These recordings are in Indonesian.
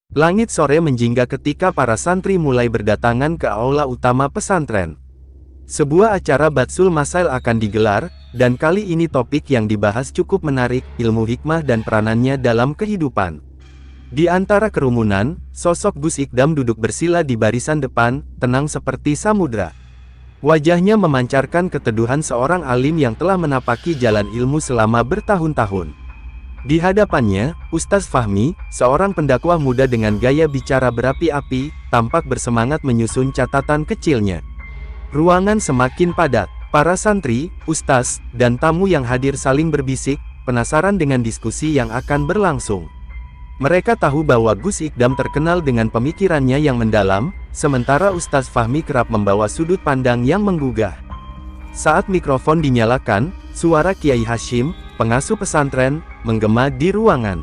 Langit sore menjingga ketika para santri mulai berdatangan ke aula utama pesantren. Sebuah acara Batsul Masail akan digelar, dan kali ini topik yang dibahas cukup menarik, ilmu hikmah dan peranannya dalam kehidupan. Di antara kerumunan, sosok Gus Ikdam duduk bersila di barisan depan, tenang seperti samudra. Wajahnya memancarkan keteduhan seorang alim yang telah menapaki jalan ilmu selama bertahun-tahun. Di hadapannya, Ustaz Fahmi, seorang pendakwah muda dengan gaya bicara berapi-api, tampak bersemangat menyusun catatan kecilnya. Ruangan semakin padat. Para santri, ustaz, dan tamu yang hadir saling berbisik, penasaran dengan diskusi yang akan berlangsung. Mereka tahu bahwa Gus Ikdam terkenal dengan pemikirannya yang mendalam, sementara Ustaz Fahmi kerap membawa sudut pandang yang menggugah. Saat mikrofon dinyalakan, suara Kiai Hashim, pengasuh pesantren, menggema di ruangan.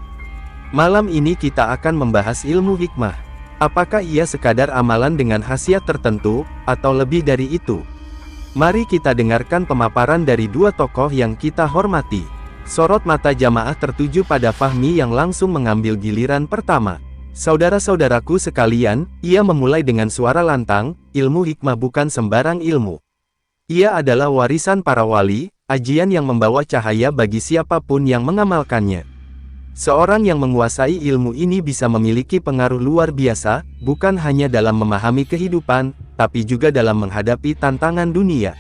Malam ini kita akan membahas ilmu hikmah. Apakah ia sekadar amalan dengan khasiat tertentu, atau lebih dari itu? Mari kita dengarkan pemaparan dari dua tokoh yang kita hormati. Sorot mata jamaah tertuju pada Fahmi yang langsung mengambil giliran pertama. Saudara-saudaraku sekalian, ia memulai dengan suara lantang, ilmu hikmah bukan sembarang ilmu. Ia adalah warisan para wali, ajian yang membawa cahaya bagi siapapun yang mengamalkannya. Seorang yang menguasai ilmu ini bisa memiliki pengaruh luar biasa, bukan hanya dalam memahami kehidupan, tapi juga dalam menghadapi tantangan dunia.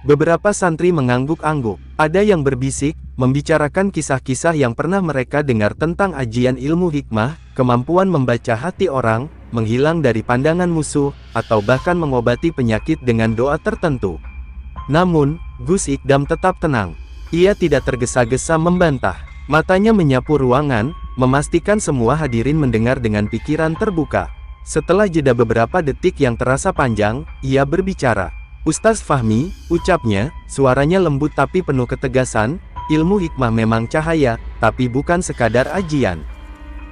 Beberapa santri mengangguk-angguk, ada yang berbisik, membicarakan kisah-kisah yang pernah mereka dengar tentang ajian ilmu hikmah, kemampuan membaca hati orang, menghilang dari pandangan musuh, atau bahkan mengobati penyakit dengan doa tertentu. Namun, Gus Ikdam tetap tenang. Ia tidak tergesa-gesa membantah. Matanya menyapu ruangan, memastikan semua hadirin mendengar dengan pikiran terbuka. Setelah jeda beberapa detik yang terasa panjang, ia berbicara. Ustaz Fahmi, ucapnya, suaranya lembut tapi penuh ketegasan, ilmu hikmah memang cahaya, tapi bukan sekadar ajian.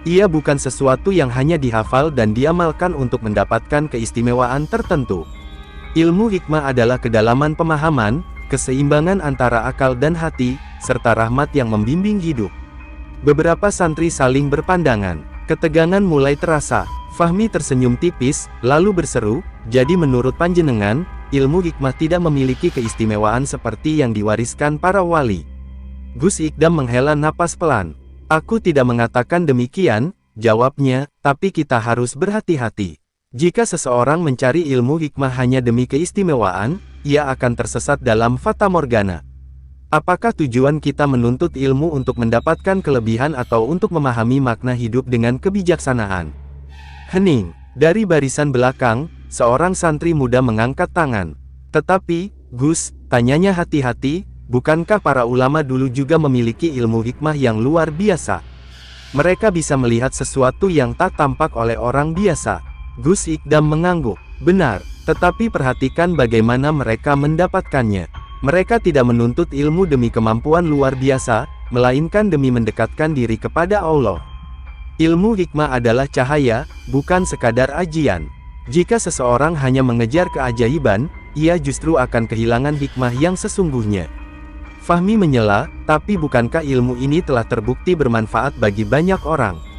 Ia bukan sesuatu yang hanya dihafal dan diamalkan untuk mendapatkan keistimewaan tertentu. Ilmu hikmah adalah kedalaman pemahaman, keseimbangan antara akal dan hati, serta rahmat yang membimbing hidup. Beberapa santri saling berpandangan. Ketegangan mulai terasa. Fahmi tersenyum tipis, lalu berseru, jadi menurut panjenengan, ilmu hikmah tidak memiliki keistimewaan seperti yang diwariskan para wali. Gus Ikdam menghela napas pelan. Aku tidak mengatakan demikian, jawabnya, tapi kita harus berhati-hati. Jika seseorang mencari ilmu hikmah hanya demi keistimewaan, ia akan tersesat dalam fata morgana. Apakah tujuan kita menuntut ilmu untuk mendapatkan kelebihan atau untuk memahami makna hidup dengan kebijaksanaan? Hening. Dari barisan belakang, seorang santri muda mengangkat tangan. Tetapi, Gus, tanyanya hati-hati, bukankah para ulama dulu juga memiliki ilmu hikmah yang luar biasa? Mereka bisa melihat sesuatu yang tak tampak oleh orang biasa. Gus Ikdam mengangguk. Benar, tetapi perhatikan bagaimana mereka mendapatkannya. Mereka tidak menuntut ilmu demi kemampuan luar biasa, melainkan demi mendekatkan diri kepada Allah. Ilmu hikmah adalah cahaya, bukan sekadar ajian. Jika seseorang hanya mengejar keajaiban, ia justru akan kehilangan hikmah yang sesungguhnya. Fahmi menyela, tapi bukankah ilmu ini telah terbukti bermanfaat bagi banyak orang?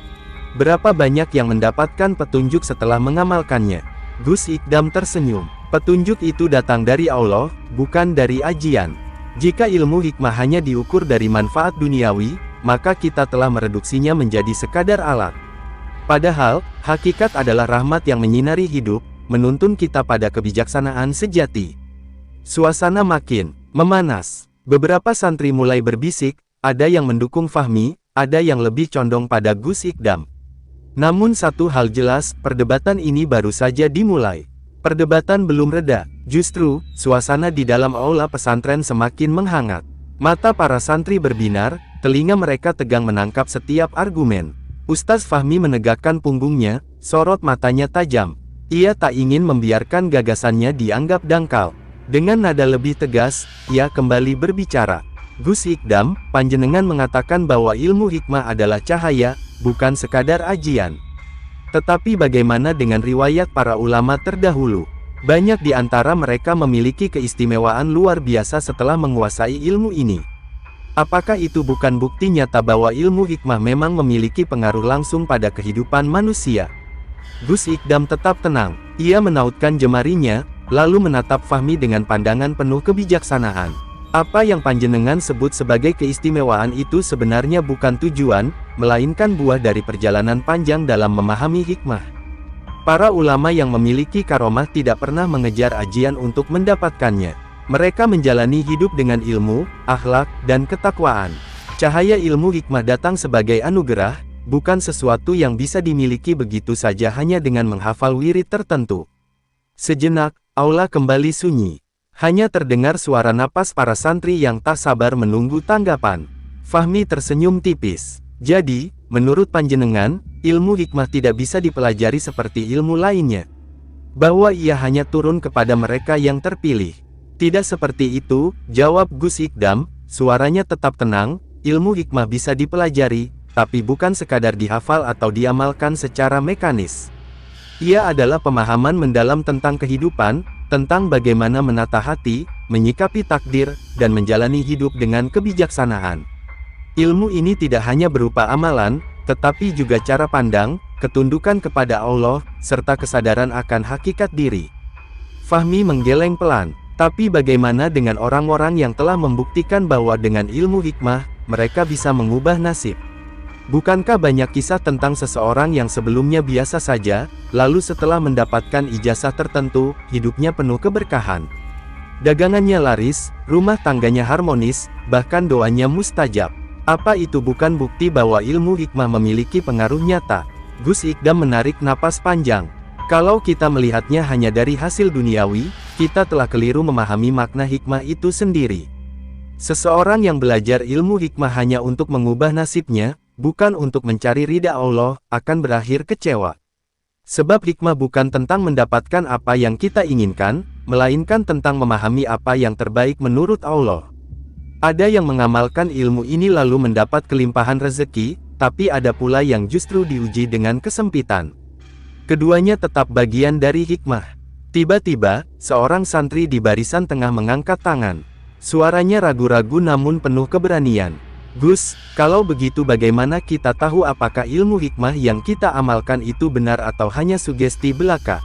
Berapa banyak yang mendapatkan petunjuk setelah mengamalkannya? Gus Ikdam tersenyum. Petunjuk itu datang dari Allah, bukan dari ajian. Jika ilmu hikmah hanya diukur dari manfaat duniawi, maka kita telah mereduksinya menjadi sekadar alat. Padahal, hakikat adalah rahmat yang menyinari hidup, menuntun kita pada kebijaksanaan sejati. Suasana makin memanas. Beberapa santri mulai berbisik, ada yang mendukung Fahmi, ada yang lebih condong pada Gus Ikdam. Namun satu hal jelas, perdebatan ini baru saja dimulai. Perdebatan belum reda, justru, suasana di dalam aula pesantren semakin menghangat. Mata para santri berbinar, telinga mereka tegang menangkap setiap argumen. Ustaz Fahmi menegakkan punggungnya, sorot matanya tajam. Ia tak ingin membiarkan gagasannya dianggap dangkal. Dengan nada lebih tegas, ia kembali berbicara. Gus Ikdam, panjenengan mengatakan bahwa ilmu hikmah adalah cahaya, bukan sekadar ajian. Tetapi bagaimana dengan riwayat para ulama terdahulu? Banyak di antara mereka memiliki keistimewaan luar biasa setelah menguasai ilmu ini. Apakah itu bukan bukti nyata bahwa ilmu hikmah memang memiliki pengaruh langsung pada kehidupan manusia? Gus Ikdam tetap tenang. Ia menautkan jemarinya, lalu menatap Fahmi dengan pandangan penuh kebijaksanaan. Apa yang panjenengan sebut sebagai keistimewaan itu sebenarnya bukan tujuan, melainkan buah dari perjalanan panjang dalam memahami hikmah. Para ulama yang memiliki karomah tidak pernah mengejar ajian untuk mendapatkannya. Mereka menjalani hidup dengan ilmu, akhlak, dan ketakwaan. Cahaya ilmu hikmah datang sebagai anugerah, bukan sesuatu yang bisa dimiliki begitu saja hanya dengan menghafal wirid tertentu. Sejenak, aula kembali sunyi. Hanya terdengar suara napas para santri yang tak sabar menunggu tanggapan. Fahmi tersenyum tipis. Jadi, menurut panjenengan, ilmu hikmah tidak bisa dipelajari seperti ilmu lainnya. Bahwa ia hanya turun kepada mereka yang terpilih. Tidak seperti itu, jawab Gus Ikdam, suaranya tetap tenang, ilmu hikmah bisa dipelajari, tapi bukan sekadar dihafal atau diamalkan secara mekanis. Ia adalah pemahaman mendalam tentang kehidupan, tentang bagaimana menata hati, menyikapi takdir, dan menjalani hidup dengan kebijaksanaan. Ilmu ini tidak hanya berupa amalan, tetapi juga cara pandang, ketundukan kepada Allah, serta kesadaran akan hakikat diri. Fahmi menggeleng pelan. Tapi bagaimana dengan orang-orang yang telah membuktikan bahwa dengan ilmu hikmah, mereka bisa mengubah nasib? Bukankah banyak kisah tentang seseorang yang sebelumnya biasa saja, lalu setelah mendapatkan ijazah tertentu, hidupnya penuh keberkahan? Dagangannya laris, rumah tangganya harmonis, bahkan doanya mustajab. Apa itu bukan bukti bahwa ilmu hikmah memiliki pengaruh nyata? Gus Ikdam menarik napas panjang. Kalau kita melihatnya hanya dari hasil duniawi, kita telah keliru memahami makna hikmah itu sendiri. Seseorang yang belajar ilmu hikmah hanya untuk mengubah nasibnya, bukan untuk mencari ridha Allah, akan berakhir kecewa. Sebab hikmah bukan tentang mendapatkan apa yang kita inginkan, melainkan tentang memahami apa yang terbaik menurut Allah. Ada yang mengamalkan ilmu ini lalu mendapat kelimpahan rezeki, tapi ada pula yang justru diuji dengan kesempitan. Keduanya tetap bagian dari hikmah. Tiba-tiba, seorang santri di barisan tengah mengangkat tangan. Suaranya ragu-ragu namun penuh keberanian. Gus, kalau begitu bagaimana kita tahu apakah ilmu hikmah yang kita amalkan itu benar atau hanya sugesti belaka?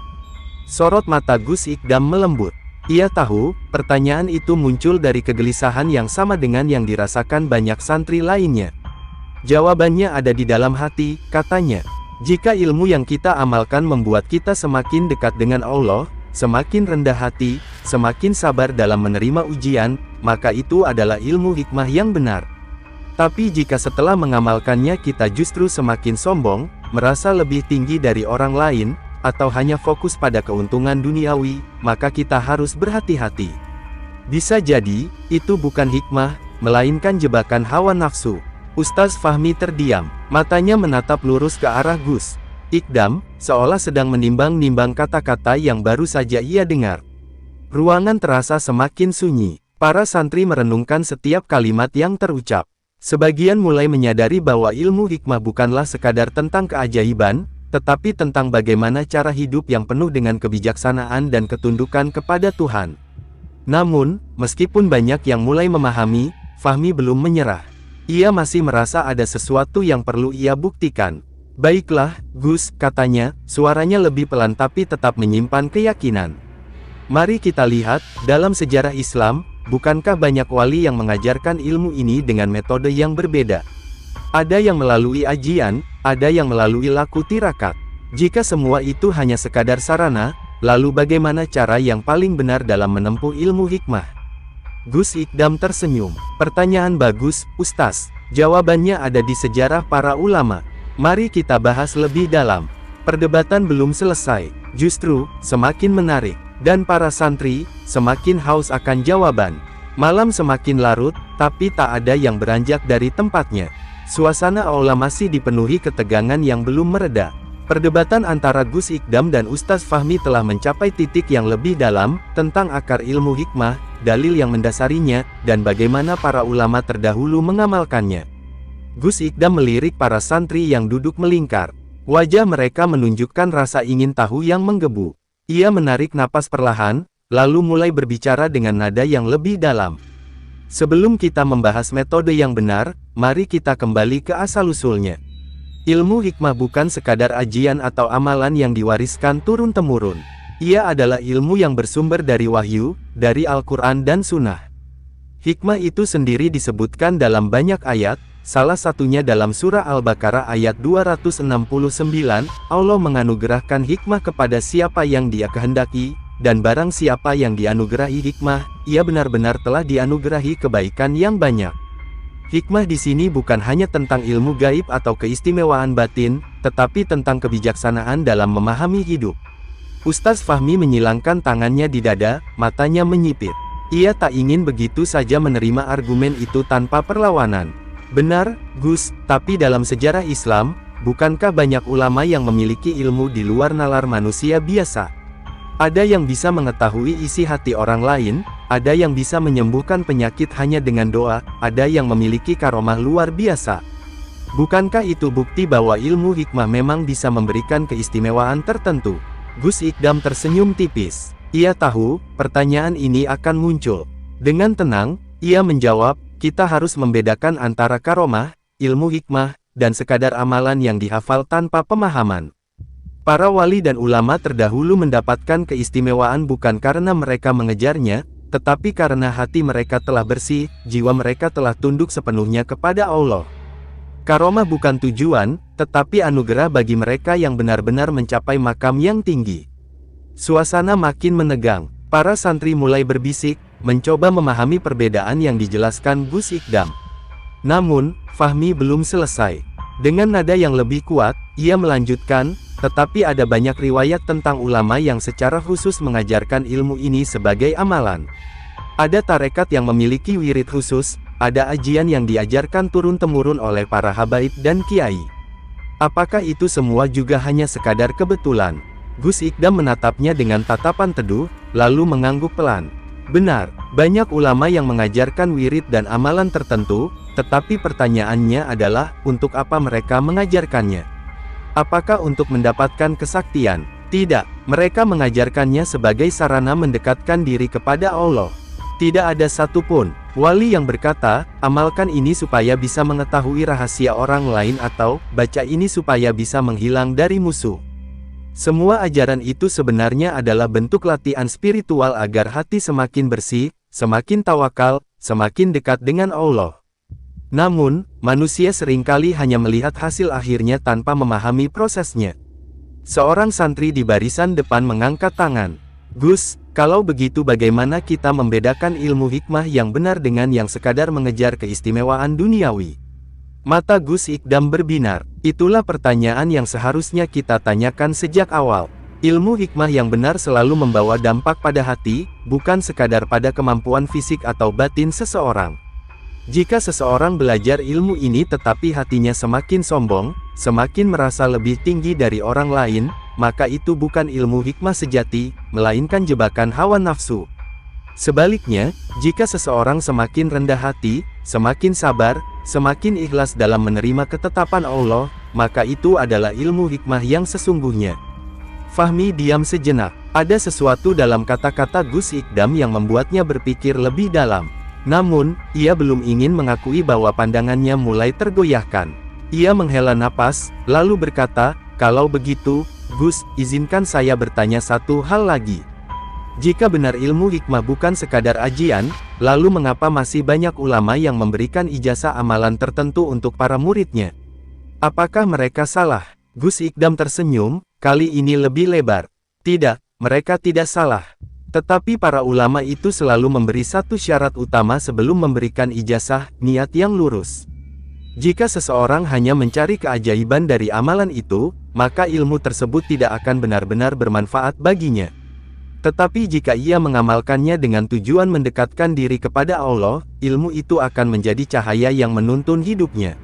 Sorot mata Gus Ikdam melembut. Ia tahu, pertanyaan itu muncul dari kegelisahan yang sama dengan yang dirasakan banyak santri lainnya. Jawabannya ada di dalam hati, katanya. Jika ilmu yang kita amalkan membuat kita semakin dekat dengan Allah, semakin rendah hati, semakin sabar dalam menerima ujian, maka itu adalah ilmu hikmah yang benar. Tapi jika setelah mengamalkannya kita justru semakin sombong, merasa lebih tinggi dari orang lain, atau hanya fokus pada keuntungan duniawi, maka kita harus berhati-hati. Bisa jadi, itu bukan hikmah, melainkan jebakan hawa nafsu. Ustaz Fahmi terdiam, matanya menatap lurus ke arah Gus Ikdam, seolah sedang menimbang-nimbang kata-kata yang baru saja ia dengar. Ruangan terasa semakin sunyi, para santri merenungkan setiap kalimat yang terucap. Sebagian mulai menyadari bahwa ilmu hikmah bukanlah sekadar tentang keajaiban, tetapi tentang bagaimana cara hidup yang penuh dengan kebijaksanaan dan ketundukan kepada Tuhan. Namun, meskipun banyak yang mulai memahami, Fahmi belum menyerah. Ia masih merasa ada sesuatu yang perlu ia buktikan. Baiklah, Gus, katanya, suaranya lebih pelan tapi tetap menyimpan keyakinan. Mari kita lihat, dalam sejarah Islam, bukankah banyak wali yang mengajarkan ilmu ini dengan metode yang berbeda? Ada yang melalui ajian, ada yang melalui laku tirakat. Jika semua itu hanya sekadar sarana, lalu bagaimana cara yang paling benar dalam menempuh ilmu hikmah? Gus Ikdam tersenyum. Pertanyaan bagus, Ustaz. Jawabannya ada di sejarah para ulama. Mari kita bahas lebih dalam. Perdebatan belum selesai, justru semakin menarik. Dan para santri semakin haus akan jawaban. Malam semakin larut, tapi tak ada yang beranjak dari tempatnya. Suasana aula masih dipenuhi ketegangan yang belum mereda. Perdebatan antara Gus Ikdam dan Ustaz Fahmi telah mencapai titik yang lebih dalam, tentang akar ilmu hikmah, dalil yang mendasarinya, dan bagaimana para ulama terdahulu mengamalkannya. Gus Ikdam melirik para santri yang duduk melingkar. Wajah mereka menunjukkan rasa ingin tahu yang menggebu. Ia menarik napas perlahan, lalu mulai berbicara dengan nada yang lebih dalam. Sebelum kita membahas metode yang benar, mari kita kembali ke asal-usulnya. Ilmu hikmah bukan sekadar ajian atau amalan yang diwariskan turun-temurun. Ia adalah ilmu yang bersumber dari wahyu, dari Al-Quran dan Sunnah. Hikmah itu sendiri disebutkan dalam banyak ayat, salah satunya dalam surah Al-Baqarah ayat 269, Allah menganugerahkan hikmah kepada siapa yang Dia kehendaki, dan barang siapa yang dianugerahi hikmah, ia benar-benar telah dianugerahi kebaikan yang banyak. Hikmah di sini bukan hanya tentang ilmu gaib atau keistimewaan batin, tetapi tentang kebijaksanaan dalam memahami hidup. Ustaz Fahmi menyilangkan tangannya di dada, matanya menyipit. Ia tak ingin begitu saja menerima argumen itu tanpa perlawanan. Benar, Gus, tapi dalam sejarah Islam, bukankah banyak ulama yang memiliki ilmu di luar nalar manusia biasa? Ada yang bisa mengetahui isi hati orang lain, ada yang bisa menyembuhkan penyakit hanya dengan doa, ada yang memiliki karomah luar biasa. Bukankah itu bukti bahwa ilmu hikmah memang bisa memberikan keistimewaan tertentu? Gus Ikdam tersenyum tipis. Ia tahu, pertanyaan ini akan muncul. Dengan tenang, ia menjawab, kita harus membedakan antara karomah, ilmu hikmah, dan sekadar amalan yang dihafal tanpa pemahaman. Para wali dan ulama terdahulu mendapatkan keistimewaan bukan karena mereka mengejarnya, tetapi karena hati mereka telah bersih, jiwa mereka telah tunduk sepenuhnya kepada Allah. Karomah bukan tujuan, tetapi anugerah bagi mereka yang benar-benar mencapai makam yang tinggi. Suasana makin menegang, para santri mulai berbisik, mencoba memahami perbedaan yang dijelaskan Gus Ikdam. Namun, Fahmi belum selesai. Dengan nada yang lebih kuat, ia melanjutkan, tetapi ada banyak riwayat tentang ulama yang secara khusus mengajarkan ilmu ini sebagai amalan. Ada tarekat yang memiliki wirid khusus, ada ajian yang diajarkan turun-temurun oleh para habaib dan kiai. Apakah itu semua juga hanya sekadar kebetulan? Gus Ikdam menatapnya dengan tatapan teduh, lalu mengangguk pelan. Benar, banyak ulama yang mengajarkan wirid dan amalan tertentu, tetapi pertanyaannya adalah, untuk apa mereka mengajarkannya? Apakah untuk mendapatkan kesaktian? Tidak, mereka mengajarkannya sebagai sarana mendekatkan diri kepada Allah. Tidak ada satupun wali yang berkata, amalkan ini supaya bisa mengetahui rahasia orang lain atau, baca ini supaya bisa menghilang dari musuh. Semua ajaran itu sebenarnya adalah bentuk latihan spiritual agar hati semakin bersih, semakin tawakal, semakin dekat dengan Allah. Namun, manusia seringkali hanya melihat hasil akhirnya tanpa memahami prosesnya. Seorang santri di barisan depan mengangkat tangan. Gus, kalau begitu bagaimana kita membedakan ilmu hikmah yang benar dengan yang sekadar mengejar keistimewaan duniawi? Mata Gus Ikdam berbinar. Itulah pertanyaan yang seharusnya kita tanyakan sejak awal. Ilmu hikmah yang benar selalu membawa dampak pada hati, bukan sekadar pada kemampuan fisik atau batin seseorang. Jika seseorang belajar ilmu ini tetapi hatinya semakin sombong, semakin merasa lebih tinggi dari orang lain, maka itu bukan ilmu hikmah sejati, melainkan jebakan hawa nafsu. Sebaliknya, jika seseorang semakin rendah hati, semakin sabar, semakin ikhlas dalam menerima ketetapan Allah, maka itu adalah ilmu hikmah yang sesungguhnya. Fahmi diam sejenak. Ada sesuatu dalam kata-kata Gus Ikdam yang membuatnya berpikir lebih dalam. Namun, ia belum ingin mengakui bahwa pandangannya mulai tergoyahkan. Ia menghela napas, lalu berkata, kalau begitu, Gus, izinkan saya bertanya satu hal lagi. Jika benar ilmu hikmah bukan sekadar ajian, lalu mengapa masih banyak ulama yang memberikan ijazah amalan tertentu untuk para muridnya? Apakah mereka salah? Gus Ikdam tersenyum, kali ini lebih lebar. Tidak, mereka tidak salah. Tetapi para ulama itu selalu memberi satu syarat utama sebelum memberikan ijazah, niat yang lurus. Jika seseorang hanya mencari keajaiban dari amalan itu, maka ilmu tersebut tidak akan benar-benar bermanfaat baginya. Tetapi jika ia mengamalkannya dengan tujuan mendekatkan diri kepada Allah, ilmu itu akan menjadi cahaya yang menuntun hidupnya.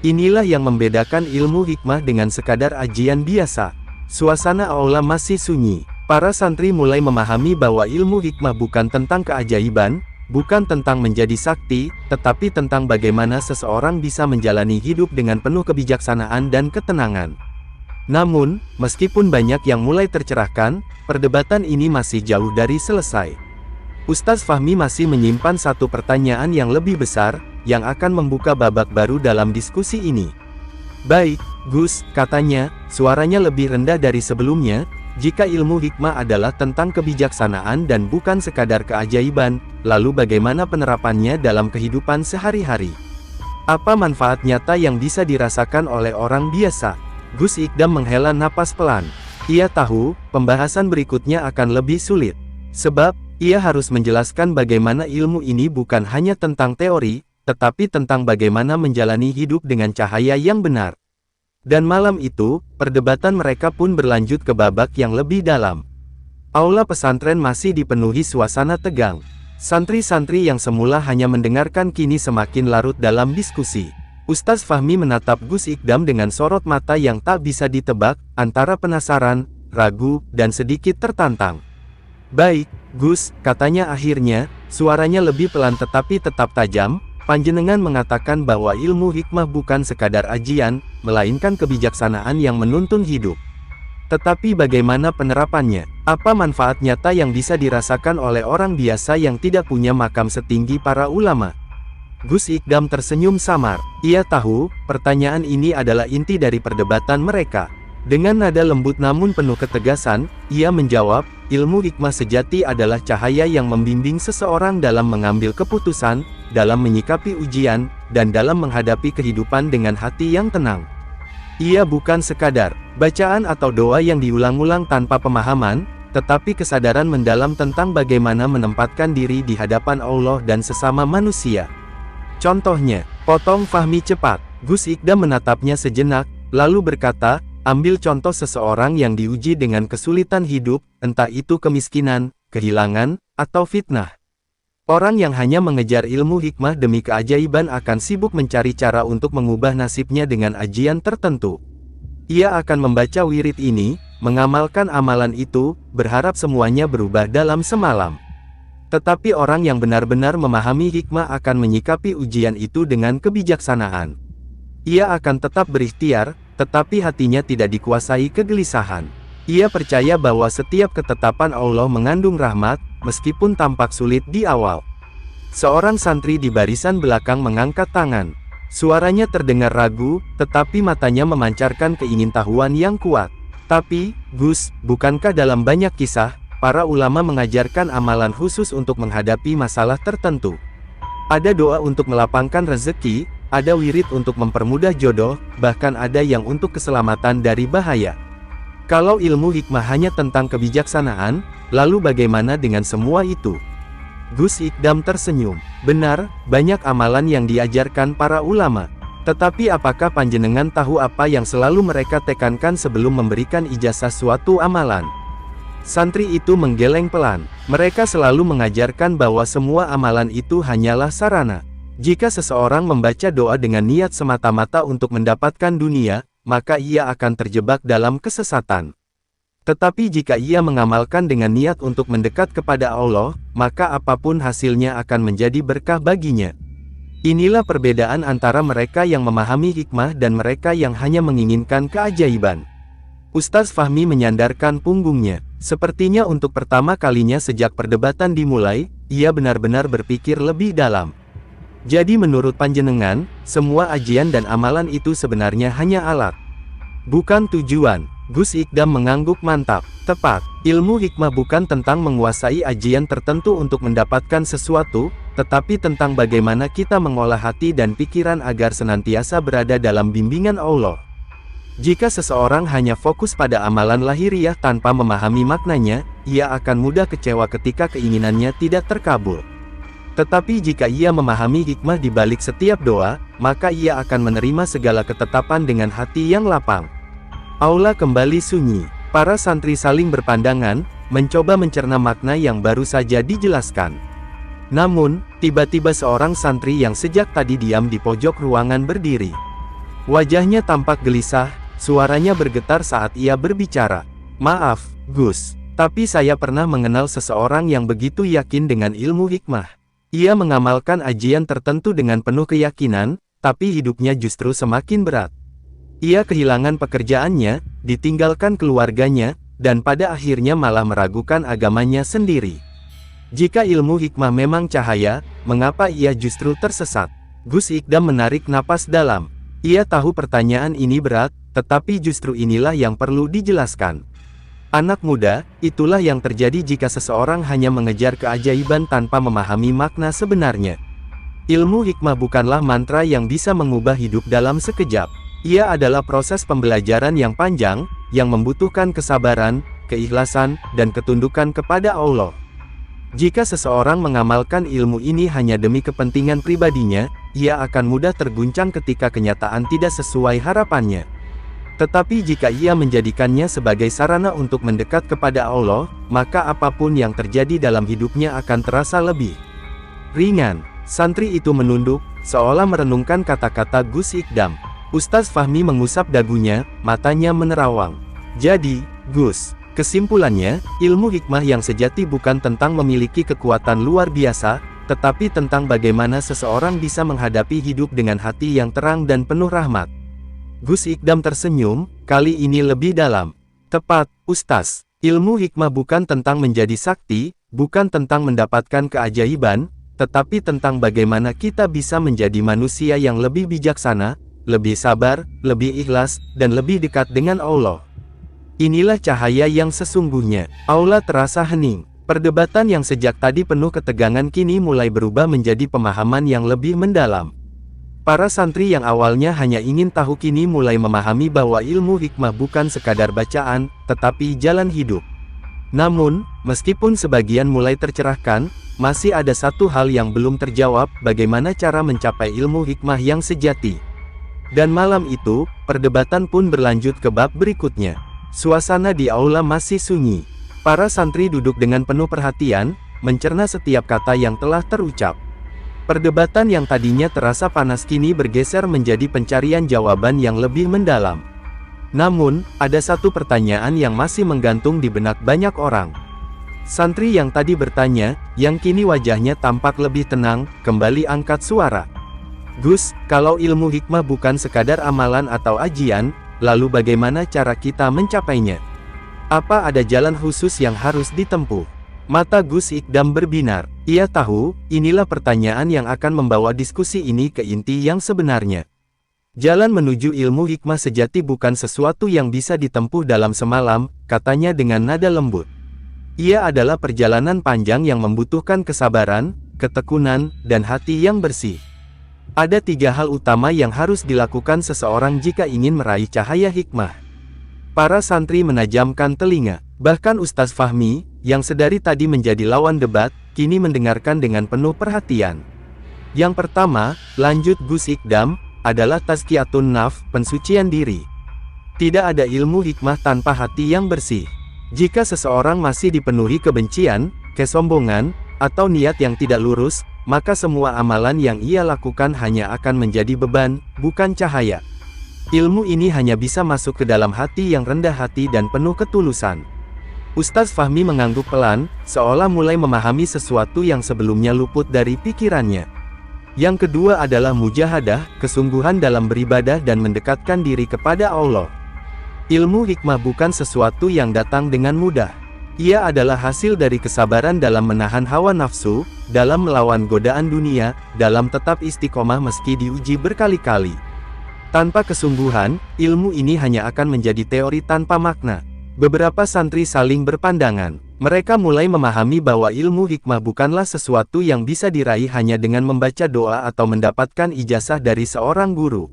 Inilah yang membedakan ilmu hikmah dengan sekadar ajian biasa. Suasana aula masih sunyi. Para santri mulai memahami bahwa ilmu hikmah bukan tentang keajaiban, bukan tentang menjadi sakti, tetapi tentang bagaimana seseorang bisa menjalani hidup dengan penuh kebijaksanaan dan ketenangan. Namun, meskipun banyak yang mulai tercerahkan, perdebatan ini masih jauh dari selesai. Ustaz Fahmi masih menyimpan satu pertanyaan yang lebih besar, yang akan membuka babak baru dalam diskusi ini. Baik, Gus, katanya, suaranya lebih rendah dari sebelumnya. Jika ilmu hikmah adalah tentang kebijaksanaan dan bukan sekadar keajaiban, lalu bagaimana penerapannya dalam kehidupan sehari-hari? Apa manfaat nyata yang bisa dirasakan oleh orang biasa? Gus Ikdam menghela napas pelan. Ia tahu, pembahasan berikutnya akan lebih sulit. Sebab, ia harus menjelaskan bagaimana ilmu ini bukan hanya tentang teori, tetapi tentang bagaimana menjalani hidup dengan cahaya yang benar. Dan malam itu, perdebatan mereka pun berlanjut ke babak yang lebih dalam. Aula pesantren masih dipenuhi suasana tegang. Santri-santri yang semula hanya mendengarkan kini semakin larut dalam diskusi. Ustaz Fahmi menatap Gus Ikdam dengan sorot mata yang tak bisa ditebak, antara penasaran, ragu, dan sedikit tertantang. Baik, Gus, katanya akhirnya, suaranya lebih pelan tetapi tetap tajam. Panjenengan mengatakan bahwa ilmu hikmah bukan sekadar ajian, melainkan kebijaksanaan yang menuntun hidup. Tetapi bagaimana penerapannya? Apa manfaat nyata yang bisa dirasakan oleh orang biasa yang tidak punya makam setinggi para ulama? Gus Ikdam tersenyum samar. Ia tahu, pertanyaan ini adalah inti dari perdebatan mereka. Dengan nada lembut namun penuh ketegasan, ia menjawab, ilmu hikmah sejati adalah cahaya yang membimbing seseorang dalam mengambil keputusan, dalam menyikapi ujian, dan dalam menghadapi kehidupan dengan hati yang tenang. Ia bukan sekadar bacaan atau doa yang diulang-ulang tanpa pemahaman, tetapi kesadaran mendalam tentang bagaimana menempatkan diri di hadapan Allah dan sesama manusia. Contohnya, potong Fahmi cepat. Gus Ikdam menatapnya sejenak, lalu berkata, ambil contoh seseorang yang diuji dengan kesulitan hidup, entah itu kemiskinan, kehilangan, atau fitnah. Orang yang hanya mengejar ilmu hikmah demi keajaiban akan sibuk mencari cara untuk mengubah nasibnya dengan ajian tertentu. Ia akan membaca wirid ini, mengamalkan amalan itu, berharap semuanya berubah dalam semalam. Tetapi orang yang benar-benar memahami hikmah akan menyikapi ujian itu dengan kebijaksanaan. Ia akan tetap berikhtiar, tetapi hatinya tidak dikuasai kegelisahan. Ia percaya bahwa setiap ketetapan Allah mengandung rahmat, meskipun tampak sulit di awal. Seorang santri di barisan belakang mengangkat tangan. Suaranya terdengar ragu, tetapi matanya memancarkan keingintahuan yang kuat. Tapi, Gus, bukankah dalam banyak kisah, para ulama mengajarkan amalan khusus untuk menghadapi masalah tertentu? Ada doa untuk melapangkan rezeki, ada wirid untuk mempermudah jodoh, bahkan ada yang untuk keselamatan dari bahaya. Kalau ilmu hikmah hanya tentang kebijaksanaan, lalu bagaimana dengan semua itu? Gus Ikdam tersenyum. Benar, banyak amalan yang diajarkan para ulama. Tetapi apakah panjenengan tahu apa yang selalu mereka tekankan sebelum memberikan ijazah suatu amalan? Santri itu menggeleng pelan. Mereka selalu mengajarkan bahwa semua amalan itu hanyalah sarana. Jika seseorang membaca doa dengan niat semata-mata untuk mendapatkan dunia, maka ia akan terjebak dalam kesesatan. Tetapi jika ia mengamalkan dengan niat untuk mendekat kepada Allah, maka apapun hasilnya akan menjadi berkah baginya. Inilah perbedaan antara mereka yang memahami hikmah dan mereka yang hanya menginginkan keajaiban. Ustaz Fahmi menyandarkan punggungnya. Sepertinya untuk pertama kalinya sejak perdebatan dimulai, ia benar-benar berpikir lebih dalam. Jadi menurut panjenengan, semua ajian dan amalan itu sebenarnya hanya alat, bukan tujuan. Gus Ikdam mengangguk mantap. Tepat, ilmu hikmah bukan tentang menguasai ajian tertentu untuk mendapatkan sesuatu, tetapi tentang bagaimana kita mengolah hati dan pikiran agar senantiasa berada dalam bimbingan Allah. Jika seseorang hanya fokus pada amalan lahiriah tanpa memahami maknanya, ia akan mudah kecewa ketika keinginannya tidak terkabul. Tetapi jika ia memahami hikmah di balik setiap doa, maka ia akan menerima segala ketetapan dengan hati yang lapang. Aula kembali sunyi. Para santri saling berpandangan, mencoba mencerna makna yang baru saja dijelaskan. Namun, tiba-tiba seorang santri yang sejak tadi diam di pojok ruangan berdiri. Wajahnya tampak gelisah, suaranya bergetar saat ia berbicara. Maaf, Gus, tapi saya pernah mengenal seseorang yang begitu yakin dengan ilmu hikmah. Ia mengamalkan ajian tertentu dengan penuh keyakinan, tapi hidupnya justru semakin berat. Ia kehilangan pekerjaannya, ditinggalkan keluarganya, dan pada akhirnya malah meragukan agamanya sendiri. Jika ilmu hikmah memang cahaya, mengapa ia justru tersesat? Gus Ikdam menarik napas dalam. Ia tahu pertanyaan ini berat, tetapi justru inilah yang perlu dijelaskan. Anak muda, itulah yang terjadi jika seseorang hanya mengejar keajaiban tanpa memahami makna sebenarnya. Ilmu hikmah bukanlah mantra yang bisa mengubah hidup dalam sekejap. Ia adalah proses pembelajaran yang panjang, yang membutuhkan kesabaran, keikhlasan, dan ketundukan kepada Allah. Jika seseorang mengamalkan ilmu ini hanya demi kepentingan pribadinya, ia akan mudah terguncang ketika kenyataan tidak sesuai harapannya. Tetapi jika ia menjadikannya sebagai sarana untuk mendekat kepada Allah, maka apapun yang terjadi dalam hidupnya akan terasa lebih ringan. Santri itu menunduk, seolah merenungkan kata-kata Gus Ikdam. Ustaz Fahmi mengusap dagunya, matanya menerawang. Jadi, Gus, kesimpulannya, ilmu hikmah yang sejati bukan tentang memiliki kekuatan luar biasa, tetapi tentang bagaimana seseorang bisa menghadapi hidup dengan hati yang terang dan penuh rahmat. Gus Ikdam tersenyum, kali ini lebih dalam. Tepat, Ustaz. Ilmu hikmah bukan tentang menjadi sakti, bukan tentang mendapatkan keajaiban, tetapi tentang bagaimana kita bisa menjadi manusia yang lebih bijaksana, lebih sabar, lebih ikhlas, dan lebih dekat dengan Allah. Inilah cahaya yang sesungguhnya. Aula terasa hening. Perdebatan yang sejak tadi penuh ketegangan kini mulai berubah menjadi pemahaman yang lebih mendalam. Para santri yang awalnya hanya ingin tahu kini mulai memahami bahwa ilmu hikmah bukan sekadar bacaan, tetapi jalan hidup. Namun, meskipun sebagian mulai tercerahkan, masih ada satu hal yang belum terjawab, bagaimana cara mencapai ilmu hikmah yang sejati. Dan malam itu, perdebatan pun berlanjut ke bab berikutnya. Suasana di aula masih sunyi. Para santri duduk dengan penuh perhatian, mencerna setiap kata yang telah terucap. Perdebatan yang tadinya terasa panas kini bergeser menjadi pencarian jawaban yang lebih mendalam. Namun, ada satu pertanyaan yang masih menggantung di benak banyak orang. Santri yang tadi bertanya, yang kini wajahnya tampak lebih tenang, kembali angkat suara. Gus, kalau ilmu hikmah bukan sekadar amalan atau ajian, lalu bagaimana cara kita mencapainya? Apa ada jalan khusus yang harus ditempuh? Mata Gus Ikdam berbinar. Ia tahu, inilah pertanyaan yang akan membawa diskusi ini ke inti yang sebenarnya. Jalan menuju ilmu hikmah sejati bukan sesuatu yang bisa ditempuh dalam semalam, katanya dengan nada lembut. Ia adalah perjalanan panjang yang membutuhkan kesabaran, ketekunan, dan hati yang bersih. Ada 3 hal utama yang harus dilakukan seseorang jika ingin meraih cahaya hikmah. Para santri menajamkan telinga. Bahkan Ustaz Fahmi, yang sedari tadi menjadi lawan debat, kini mendengarkan dengan penuh perhatian. Yang pertama, lanjut Gus Ikdam, adalah tazkiyatun nafs, pensucian diri. Tidak ada ilmu hikmah tanpa hati yang bersih. Jika seseorang masih dipenuhi kebencian, kesombongan, atau niat yang tidak lurus, maka semua amalan yang ia lakukan hanya akan menjadi beban, bukan cahaya. Ilmu ini hanya bisa masuk ke dalam hati yang rendah hati dan penuh ketulusan. Ustaz Fahmi mengangguk pelan, seolah mulai memahami sesuatu yang sebelumnya luput dari pikirannya. Yang kedua adalah mujahadah, kesungguhan dalam beribadah dan mendekatkan diri kepada Allah. Ilmu hikmah bukan sesuatu yang datang dengan mudah. Ia adalah hasil dari kesabaran dalam menahan hawa nafsu, dalam melawan godaan dunia, dalam tetap istiqomah meski diuji berkali-kali. Tanpa kesungguhan, ilmu ini hanya akan menjadi teori tanpa makna. Beberapa santri saling berpandangan. Mereka mulai memahami bahwa ilmu hikmah bukanlah sesuatu yang bisa diraih hanya dengan membaca doa atau mendapatkan ijazah dari seorang guru.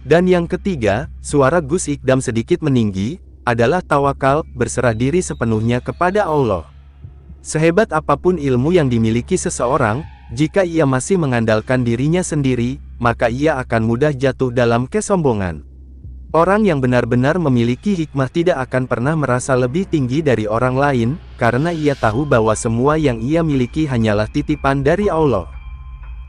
Dan yang ketiga, suara Gus Ikdam sedikit meninggi, adalah tawakal, berserah diri sepenuhnya kepada Allah. Sehebat apapun ilmu yang dimiliki seseorang, jika ia masih mengandalkan dirinya sendiri, maka ia akan mudah jatuh dalam kesombongan. Orang yang benar-benar memiliki hikmah tidak akan pernah merasa lebih tinggi dari orang lain, karena ia tahu bahwa semua yang ia miliki hanyalah titipan dari Allah.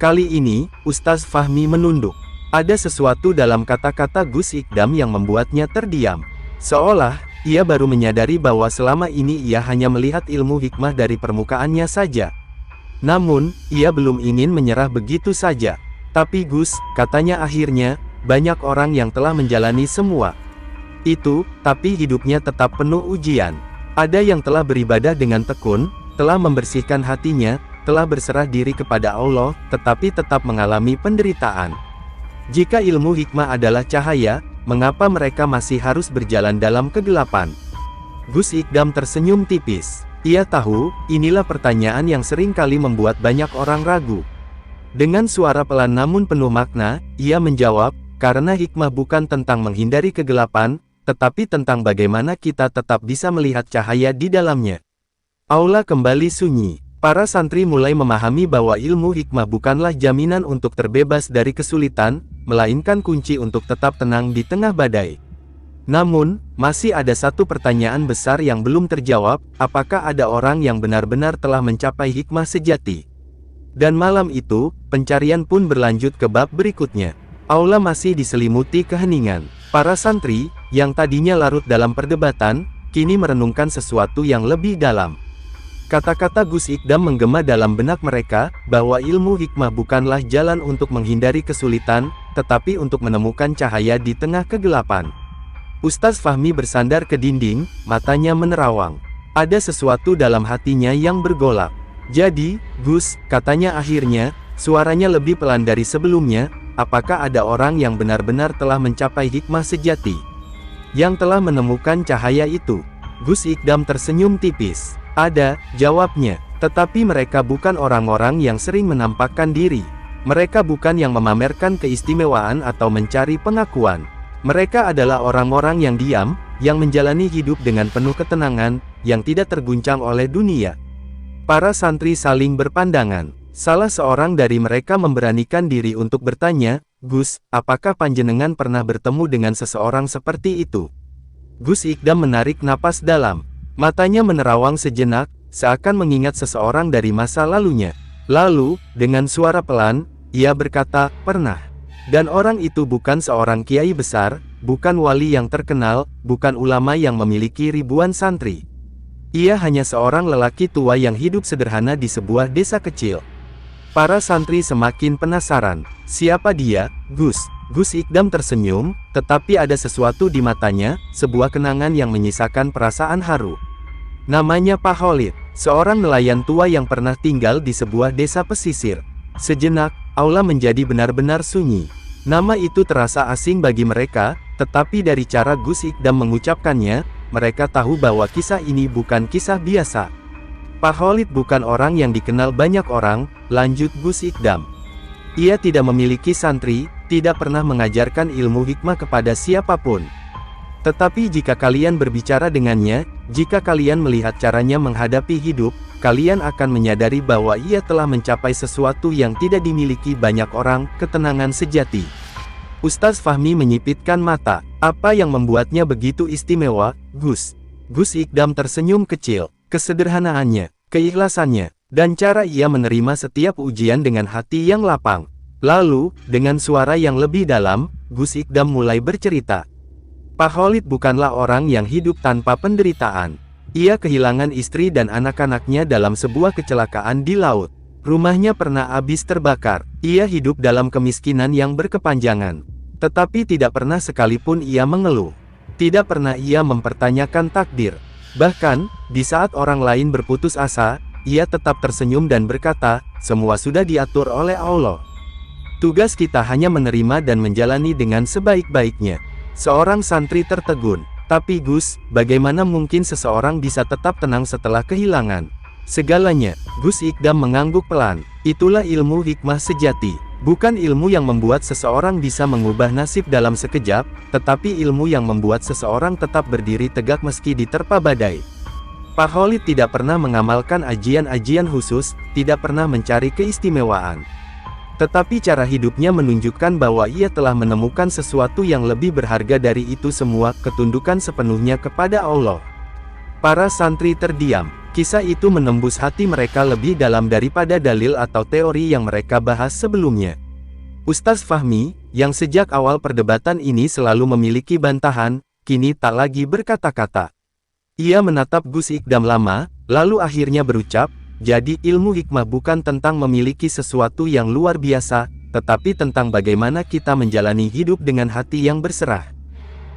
Kali ini, Ustaz Fahmi menunduk. Ada sesuatu dalam kata-kata Gus Ikdam yang membuatnya terdiam. Seolah, ia baru menyadari bahwa selama ini ia hanya melihat ilmu hikmah dari permukaannya saja. Namun, ia belum ingin menyerah begitu saja. Tapi Gus, katanya akhirnya, banyak orang yang telah menjalani semua itu, tapi hidupnya tetap penuh ujian. Ada yang telah beribadah dengan tekun, telah membersihkan hatinya, telah berserah diri kepada Allah, tetapi tetap mengalami penderitaan. Jika ilmu hikmah adalah cahaya, mengapa mereka masih harus berjalan dalam kegelapan? Gus Ikdam tersenyum tipis. Ia tahu, inilah pertanyaan yang sering kali membuat banyak orang ragu. Dengan suara pelan namun penuh makna, ia menjawab, karena hikmah bukan tentang menghindari kegelapan, tetapi tentang bagaimana kita tetap bisa melihat cahaya di dalamnya. Aula kembali sunyi. Para santri mulai memahami bahwa ilmu hikmah bukanlah jaminan untuk terbebas dari kesulitan, melainkan kunci untuk tetap tenang di tengah badai. Namun, masih ada satu pertanyaan besar yang belum terjawab, apakah ada orang yang benar-benar telah mencapai hikmah sejati? Dan malam itu, pencarian pun berlanjut ke bab berikutnya. Aula masih diselimuti keheningan. Para santri, yang tadinya larut dalam perdebatan, kini merenungkan sesuatu yang lebih dalam. Kata-kata Gus Ikdam menggema dalam benak mereka, bahwa ilmu hikmah bukanlah jalan untuk menghindari kesulitan, tetapi untuk menemukan cahaya di tengah kegelapan. Ustaz Fahmi bersandar ke dinding, matanya menerawang. Ada sesuatu dalam hatinya yang bergolak. Jadi, Gus, katanya akhirnya, suaranya lebih pelan dari sebelumnya, apakah ada orang yang benar-benar telah mencapai hikmah sejati? Yang telah menemukan cahaya itu? Gus Ikdam tersenyum tipis. Ada, jawabnya. Tetapi mereka bukan orang-orang yang sering menampakkan diri. Mereka bukan yang memamerkan keistimewaan atau mencari pengakuan. Mereka adalah orang-orang yang diam, yang menjalani hidup dengan penuh ketenangan, yang tidak terguncang oleh dunia. Para santri saling berpandangan. Salah seorang dari mereka memberanikan diri untuk bertanya, Gus, apakah panjenengan pernah bertemu dengan seseorang seperti itu? Gus Ikdam menarik napas dalam. Matanya menerawang sejenak, seakan mengingat seseorang dari masa lalunya. Lalu, dengan suara pelan, ia berkata, pernah. Dan orang itu bukan seorang kiai besar, bukan wali yang terkenal, bukan ulama yang memiliki ribuan santri. Ia hanya seorang lelaki tua yang hidup sederhana di sebuah desa kecil. Para santri semakin penasaran. Siapa dia, Gus? Gus Ikdam tersenyum, tetapi ada sesuatu di matanya, sebuah kenangan yang menyisakan perasaan haru. Namanya Pak Khalid, seorang nelayan tua yang pernah tinggal di sebuah desa pesisir. Sejenak, aula menjadi benar-benar sunyi. Nama itu terasa asing bagi mereka, tetapi dari cara Gus Ikdam mengucapkannya, mereka tahu bahwa kisah ini bukan kisah biasa. Pak Khalid bukan orang yang dikenal banyak orang, lanjut Gus Ikdam. Ia tidak memiliki santri, tidak pernah mengajarkan ilmu hikmah kepada siapapun. Tetapi jika kalian berbicara dengannya, jika kalian melihat caranya menghadapi hidup, kalian akan menyadari bahwa ia telah mencapai sesuatu yang tidak dimiliki banyak orang, ketenangan sejati. Ustaz Fahmi menyipitkan mata. Apa yang membuatnya begitu istimewa, Gus? Gus Ikdam tersenyum kecil. Kesederhanaannya, keikhlasannya, dan cara ia menerima setiap ujian dengan hati yang lapang. Lalu, dengan suara yang lebih dalam, Gus Ikdam mulai bercerita. Pak Khalid bukanlah orang yang hidup tanpa penderitaan. Ia kehilangan istri dan anak-anaknya dalam sebuah kecelakaan di laut. Rumahnya pernah habis terbakar. Ia hidup dalam kemiskinan yang berkepanjangan. Tetapi tidak pernah sekalipun ia mengeluh. Tidak pernah ia mempertanyakan takdir. Bahkan, di saat orang lain berputus asa, ia tetap tersenyum dan berkata, semua sudah diatur oleh Allah. Tugas kita hanya menerima dan menjalani dengan sebaik-baiknya. Seorang santri tertegun. Tapi Gus, bagaimana mungkin seseorang bisa tetap tenang setelah kehilangan segalanya? Gus Ikdam mengangguk pelan. Itulah ilmu hikmah sejati. Bukan ilmu yang membuat seseorang bisa mengubah nasib dalam sekejap, tetapi ilmu yang membuat seseorang tetap berdiri tegak meski diterpa badai. Pak Khalid tidak pernah mengamalkan ajian-ajian khusus, tidak pernah mencari keistimewaan. Tetapi cara hidupnya menunjukkan bahwa ia telah menemukan sesuatu yang lebih berharga dari itu semua, ketundukan sepenuhnya kepada Allah. Para santri terdiam. Kisah itu menembus hati mereka lebih dalam daripada dalil atau teori yang mereka bahas sebelumnya. Ustaz Fahmi, yang sejak awal perdebatan ini selalu memiliki bantahan, kini tak lagi berkata-kata. Ia menatap Gus Ikdam lama, lalu akhirnya berucap, jadi ilmu hikmah bukan tentang memiliki sesuatu yang luar biasa, tetapi tentang bagaimana kita menjalani hidup dengan hati yang berserah.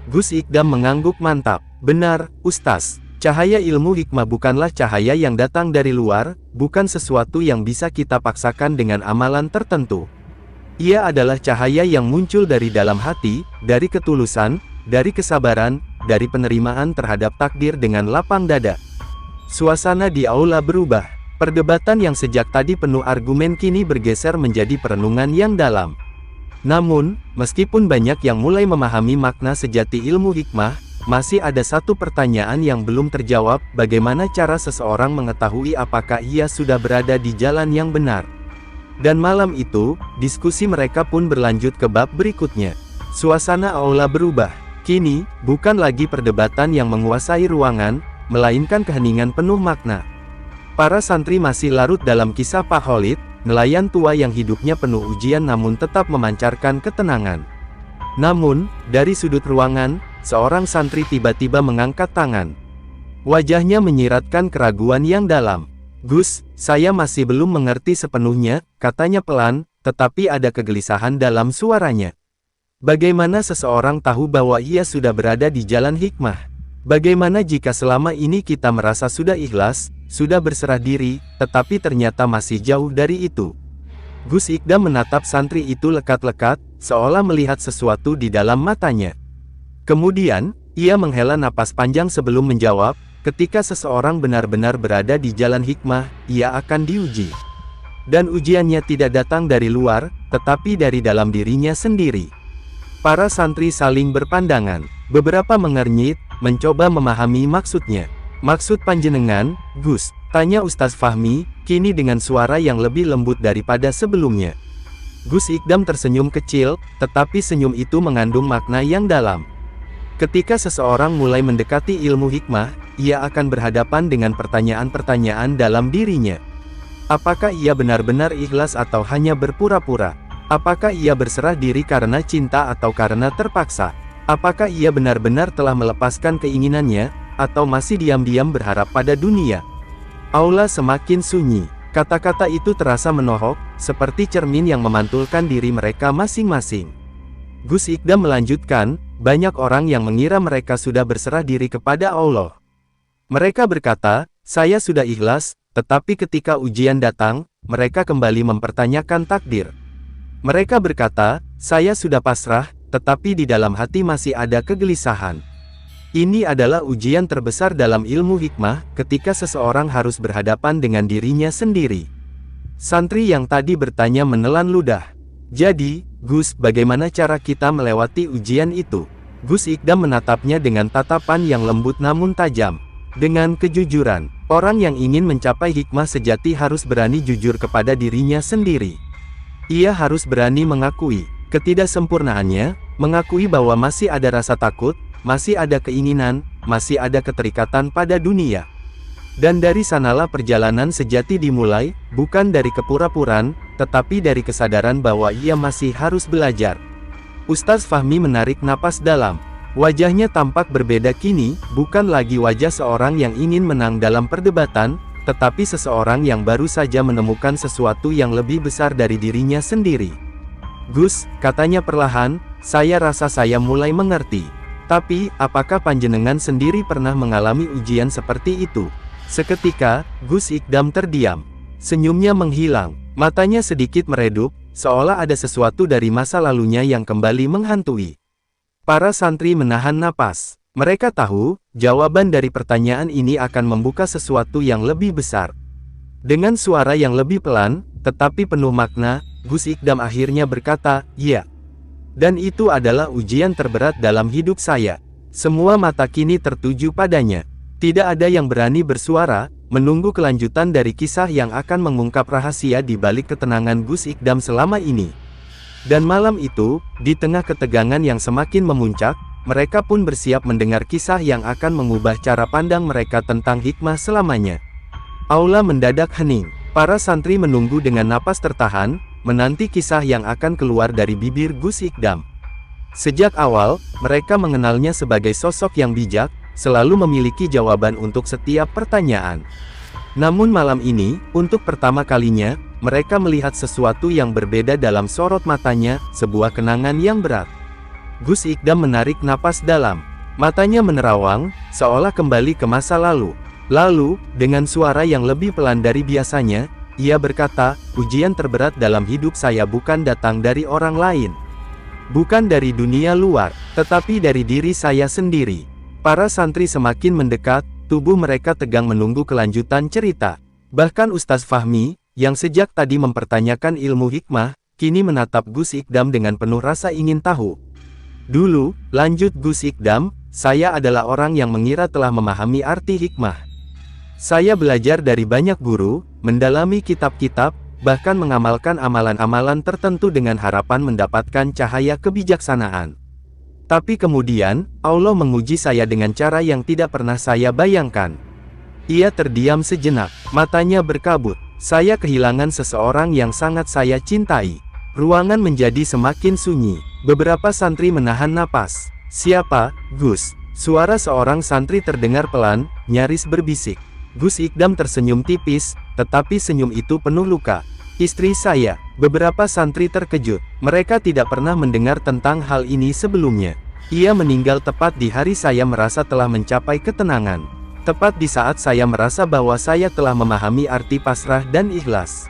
Gus Ikdam mengangguk mantap. Benar, Ustaz. Cahaya ilmu hikmah bukanlah cahaya yang datang dari luar, bukan sesuatu yang bisa kita paksakan dengan amalan tertentu. Ia adalah cahaya yang muncul dari dalam hati, dari ketulusan, dari kesabaran, dari penerimaan terhadap takdir dengan lapang dada. Suasana di aula berubah. Perdebatan yang sejak tadi penuh argumen kini bergeser menjadi perenungan yang dalam. Namun, meskipun banyak yang mulai memahami makna sejati ilmu hikmah, masih ada satu pertanyaan yang belum terjawab, bagaimana cara seseorang mengetahui apakah ia sudah berada di jalan yang benar. Dan malam itu, diskusi mereka pun berlanjut ke bab berikutnya. Suasana aula berubah. Kini, bukan lagi perdebatan yang menguasai ruangan, melainkan keheningan penuh makna. Para santri masih larut dalam kisah Pak Khalid, nelayan tua yang hidupnya penuh ujian namun tetap memancarkan ketenangan. Namun, dari sudut ruangan, seorang santri tiba-tiba mengangkat tangan. Wajahnya menyiratkan keraguan yang dalam. "Gus, saya masih belum mengerti sepenuhnya," katanya pelan, tetapi ada kegelisahan dalam suaranya. Bagaimana seseorang tahu bahwa ia sudah berada di jalan hikmah? Bagaimana jika selama ini kita merasa sudah ikhlas, sudah berserah diri, tetapi ternyata masih jauh dari itu? Gus Ikdam menatap santri itu lekat-lekat, seolah melihat sesuatu di dalam matanya. Kemudian, ia menghela napas panjang sebelum menjawab, ketika seseorang benar-benar berada di jalan hikmah, ia akan diuji. Dan ujiannya tidak datang dari luar, tetapi dari dalam dirinya sendiri. Para santri saling berpandangan. Beberapa mengernyit, mencoba memahami maksudnya. "Maksud panjenengan, Gus?" tanya Ustaz Fahmi, kini dengan suara yang lebih lembut daripada sebelumnya. Gus Ikdam tersenyum kecil, tetapi senyum itu mengandung makna yang dalam. Ketika seseorang mulai mendekati ilmu hikmah, ia akan berhadapan dengan pertanyaan-pertanyaan dalam dirinya. Apakah ia benar-benar ikhlas atau hanya berpura-pura? Apakah ia berserah diri karena cinta atau karena terpaksa? Apakah ia benar-benar telah melepaskan keinginannya, atau masih diam-diam berharap pada dunia? Aula semakin sunyi. Kata-kata itu terasa menohok, seperti cermin yang memantulkan diri mereka masing-masing. Gus Ikdam melanjutkan, banyak orang yang mengira mereka sudah berserah diri kepada Allah. Mereka berkata, "Saya sudah ikhlas," tetapi ketika ujian datang, mereka kembali mempertanyakan takdir. Mereka berkata, "Saya sudah pasrah," tetapi di dalam hati masih ada kegelisahan. Ini adalah ujian terbesar dalam ilmu hikmah, ketika seseorang harus berhadapan dengan dirinya sendiri. Santri yang tadi bertanya menelan ludah. "Jadi, Gus, bagaimana cara kita melewati ujian itu?" Gus Ikdam menatapnya dengan tatapan yang lembut namun tajam. Dengan kejujuran, orang yang ingin mencapai hikmah sejati harus berani jujur kepada dirinya sendiri. Ia harus berani mengakui ketidaksempurnaannya, mengakui bahwa masih ada rasa takut, masih ada keinginan, masih ada keterikatan pada dunia. Dan dari sanalah perjalanan sejati dimulai, bukan dari kepura-puraan, tetapi dari kesadaran bahwa ia masih harus belajar. Ustaz Fahmi menarik napas dalam. Wajahnya tampak berbeda kini, bukan lagi wajah seorang yang ingin menang dalam perdebatan, tetapi seseorang yang baru saja menemukan sesuatu yang lebih besar dari dirinya sendiri. "Gus," katanya perlahan, "saya rasa saya mulai mengerti. Tapi, apakah panjenengan sendiri pernah mengalami ujian seperti itu?" Seketika, Gus Ikdam terdiam. Senyumnya menghilang, matanya sedikit meredup, seolah ada sesuatu dari masa lalunya yang kembali menghantui. Para santri menahan napas. Mereka tahu, jawaban dari pertanyaan ini akan membuka sesuatu yang lebih besar. Dengan suara yang lebih pelan, tetapi penuh makna, Gus Ikdam akhirnya berkata, "Ya. Dan itu adalah ujian terberat dalam hidup saya." Semua mata kini tertuju padanya. Tidak ada yang berani bersuara, menunggu kelanjutan dari kisah yang akan mengungkap rahasia di balik ketenangan Gus Ikdam selama ini. Dan malam itu, di tengah ketegangan yang semakin memuncak, mereka pun bersiap mendengar kisah yang akan mengubah cara pandang mereka tentang hikmah selamanya. Aula mendadak hening. Para santri menunggu dengan napas tertahan, menanti kisah yang akan keluar dari bibir Gus Ikdam. Sejak awal, mereka mengenalnya sebagai sosok yang bijak, selalu memiliki jawaban untuk setiap pertanyaan. Namun malam ini, untuk pertama kalinya, mereka melihat sesuatu yang berbeda dalam sorot matanya, sebuah kenangan yang berat. Gus Ikdam menarik napas dalam. Matanya menerawang, seolah kembali ke masa lalu. Lalu, dengan suara yang lebih pelan dari biasanya, ia berkata, ujian terberat dalam hidup saya bukan datang dari orang lain. Bukan dari dunia luar, tetapi dari diri saya sendiri. Para santri semakin mendekat, tubuh mereka tegang menunggu kelanjutan cerita. Bahkan Ustaz Fahmi, yang sejak tadi mempertanyakan ilmu hikmah, kini menatap Gus Ikdam dengan penuh rasa ingin tahu. Dulu, lanjut Gus Ikdam, saya adalah orang yang mengira telah memahami arti hikmah. Saya belajar dari banyak guru, mendalami kitab-kitab, bahkan mengamalkan amalan-amalan tertentu dengan harapan mendapatkan cahaya kebijaksanaan. Tapi kemudian, Allah menguji saya dengan cara yang tidak pernah saya bayangkan. Ia terdiam sejenak, matanya berkabut. Saya kehilangan seseorang yang sangat saya cintai. Ruangan menjadi semakin sunyi. Beberapa santri menahan napas. Siapa, Gus? Suara seorang santri terdengar pelan, nyaris berbisik. Gus Ikdam tersenyum tipis, tetapi senyum itu penuh luka. Istri saya. Beberapa santri terkejut. Mereka tidak pernah mendengar tentang hal ini sebelumnya. Ia meninggal tepat di hari saya merasa telah mencapai ketenangan. Tepat di saat saya merasa bahwa saya telah memahami arti pasrah dan ikhlas.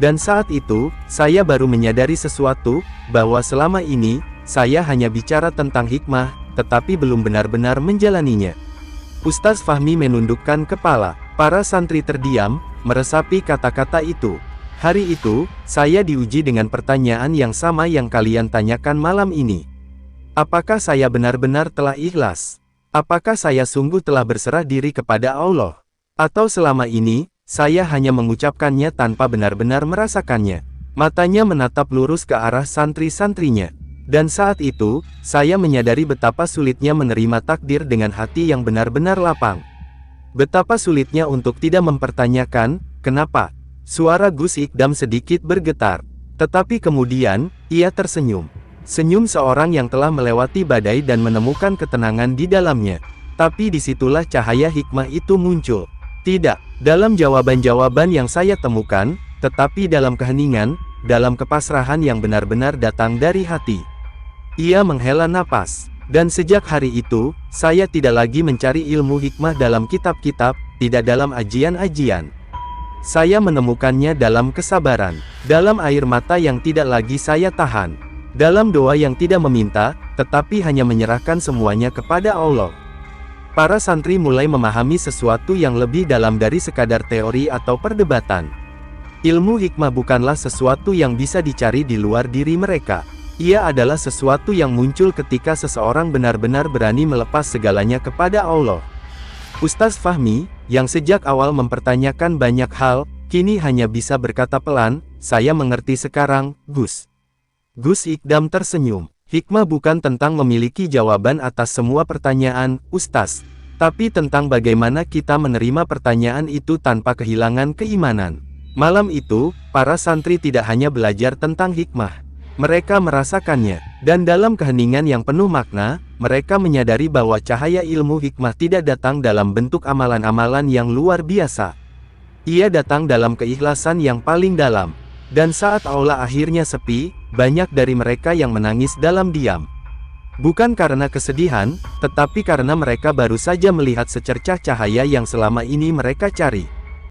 Dan saat itu, saya baru menyadari sesuatu, bahwa selama ini, saya hanya bicara tentang hikmah, tetapi belum benar-benar menjalaninya. Ustaz Fahmi menundukkan kepala. Para santri terdiam, meresapi kata-kata itu. Hari itu, saya diuji dengan pertanyaan yang sama yang kalian tanyakan malam ini. Apakah saya benar-benar telah ikhlas? Apakah saya sungguh telah berserah diri kepada Allah? Atau selama ini, saya hanya mengucapkannya tanpa benar-benar merasakannya? Matanya menatap lurus ke arah santri-santrinya. Dan saat itu, saya menyadari betapa sulitnya menerima takdir dengan hati yang benar-benar lapang. Betapa sulitnya untuk tidak mempertanyakan, kenapa? Suara Gus Ikdam sedikit bergetar. Tetapi kemudian, ia tersenyum. Senyum seorang yang telah melewati badai dan menemukan ketenangan di dalamnya. Tapi disitulah cahaya hikmah itu muncul. Tidak dalam jawaban-jawaban yang saya temukan, tetapi dalam keheningan, dalam kepasrahan yang benar-benar datang dari hati. Ia menghela napas. Dan sejak hari itu, saya tidak lagi mencari ilmu hikmah dalam kitab-kitab, tidak dalam ajian-ajian. Saya menemukannya dalam kesabaran, dalam air mata yang tidak lagi saya tahan, dalam doa yang tidak meminta, tetapi hanya menyerahkan semuanya kepada Allah. Para santri mulai memahami sesuatu yang lebih dalam dari sekadar teori atau perdebatan. Ilmu hikmah bukanlah sesuatu yang bisa dicari di luar diri mereka. Ia adalah sesuatu yang muncul ketika seseorang benar-benar berani melepas segalanya kepada Allah. Ustaz Fahmi, yang sejak awal mempertanyakan banyak hal, kini hanya bisa berkata pelan, saya mengerti sekarang, Gus. Gus Ikdam tersenyum. Hikmah bukan tentang memiliki jawaban atas semua pertanyaan, Ustaz. Tapi tentang bagaimana kita menerima pertanyaan itu tanpa kehilangan keimanan. Malam itu, para santri tidak hanya belajar tentang hikmah. Mereka merasakannya, dan dalam keheningan yang penuh makna, mereka menyadari bahwa cahaya ilmu hikmah tidak datang dalam bentuk amalan-amalan yang luar biasa. Ia datang dalam keikhlasan yang paling dalam. Dan saat aula akhirnya sepi, banyak dari mereka yang menangis dalam diam. Bukan karena kesedihan, tetapi karena mereka baru saja melihat secercah cahaya yang selama ini mereka cari.